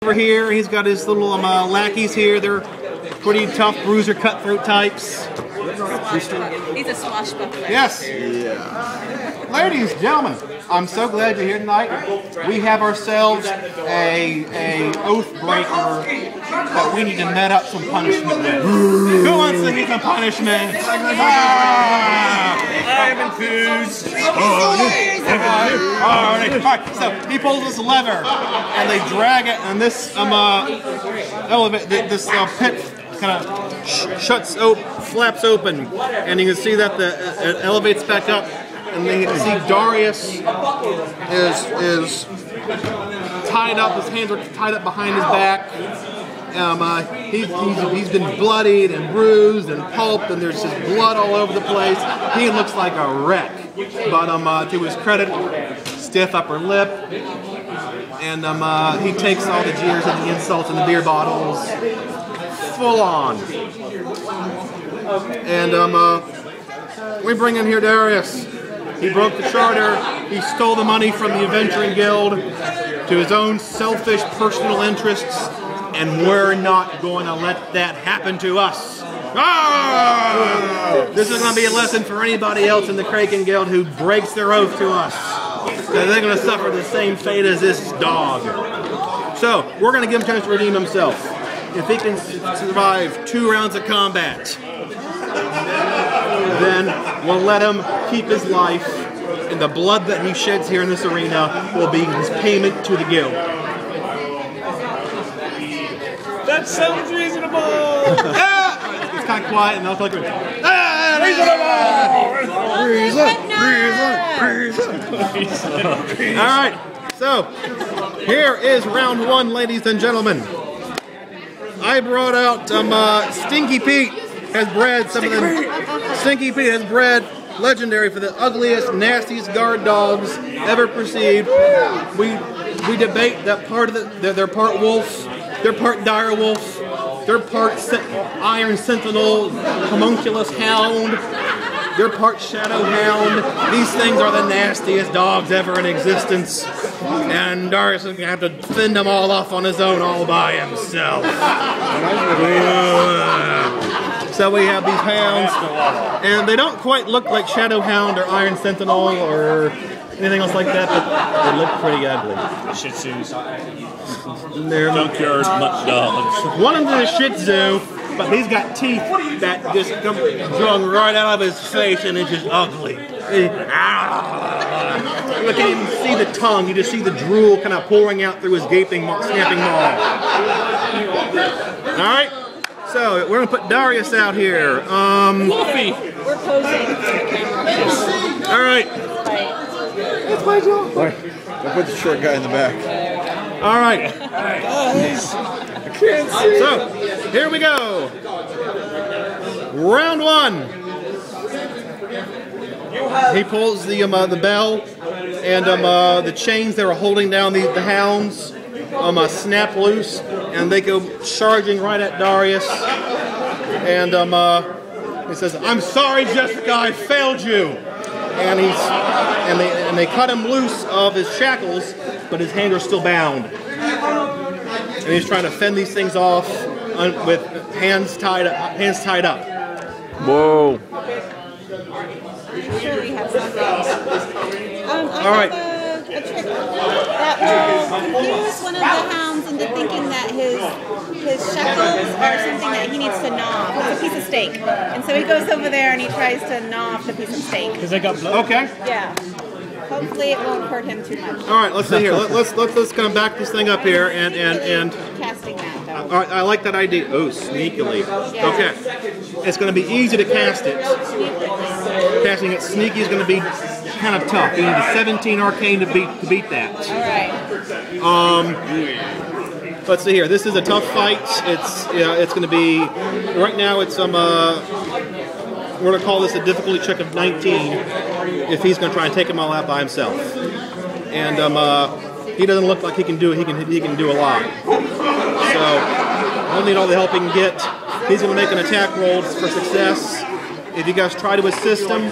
Over here, he's got his little lackeys here. They're pretty tough bruiser cutthroat types. He's a swashbuckler. Yes. Yeah. Ladies, gentlemen, I'm so glad you're here tonight. We have ourselves a oath breaker that we need to net up some punishment with. Who wants to get some punishment? I'm enthused. Alright, so he pulls this lever and they drag it, and this pit kind of flaps open, and you can see that it elevates back up, and you can see Darius is tied up. His hands are tied up behind his back. He's been bloodied and bruised and pulped, and there's just blood all over the place. He looks like a wreck, but to his credit, stiff upper lip, and he takes all the jeers and the insults and the beer bottles full on. And we bring in here Darius. He broke the charter. He stole the money from the Adventuring Guild to his own selfish personal interests, and we're not going to let that happen to us. Ah! This is going to be a lesson for anybody else in the Kraken Guild who breaks their oath to us. They're going to suffer the same fate as this dog. So, we're going to give him a chance to redeem himself. If he can survive 2 rounds of combat, then we'll let him keep his life, and the blood that he sheds here in this arena will be his payment to the guild. That sounds reasonable! It's kind of quiet, and I'll click it. Reason! Alright, so here is round 1, ladies and gentlemen. I brought out Stinky Pete has bred some of them. Stinky Pete has bred legendary for the ugliest, nastiest guard dogs ever perceived. We debate that part of they're part wolf, they're part dire wolf, they're part iron sentinel, homunculus hound, they're part shadow hound. These things are the nastiest dogs ever in existence, and Darius is going to have to fend them all off on his own all by himself. So we have these hounds, and they don't quite look like shadow hound or iron sentinel or anything else like that, but they look pretty ugly. Shih Tzus. Junkyard mutt dogs. One of them is a Shih Tzu, but he's got teeth that just come drawn right out of his face, and it's just ugly. You can't even see the tongue, you just see the drool kind of pouring out through his gaping, snapping maw. Alright, so we're going to put Darius out here. Wolfie! We're posing. Alright. That's my job. Don't put the short guy in the back. Alright. I can't see. So, here we go. Round 1. He pulls the bell, and the chains that are holding down the hounds snap loose, and they go charging right at Darius. And he says, "I'm sorry, Jessica, I failed you." And they cut him loose of his shackles, but his hands are still bound. And he's trying to fend these things off with hands tied up. Whoa. Sure, we have something. All right. A trick that will confuse one of the hounds into thinking that his shackles are something that he needs to gnaw off. It's a piece of steak. And so he goes over there and he tries to gnaw off the piece of steak. Because they got blood. Okay. Yeah. Hopefully it won't hurt him too much. All right. Let's see here. Let's kind of back this thing up here and Casting that though. all right, I like that idea. Oh, sneakily. Yeah. Okay. It's going to be easy to cast it. Casting it sneaky is going to be kind of tough. You need a 17 arcane to beat that. All right. Let's see here. This is a tough fight. It's going to be right now. It's we're going to call this a difficulty check of 19 if he's going to try and take them all out by himself. And he doesn't look like he can do it. He can do a lot. So he'll need all the help he can get. He's going to make an attack roll for success. If you guys try to assist him,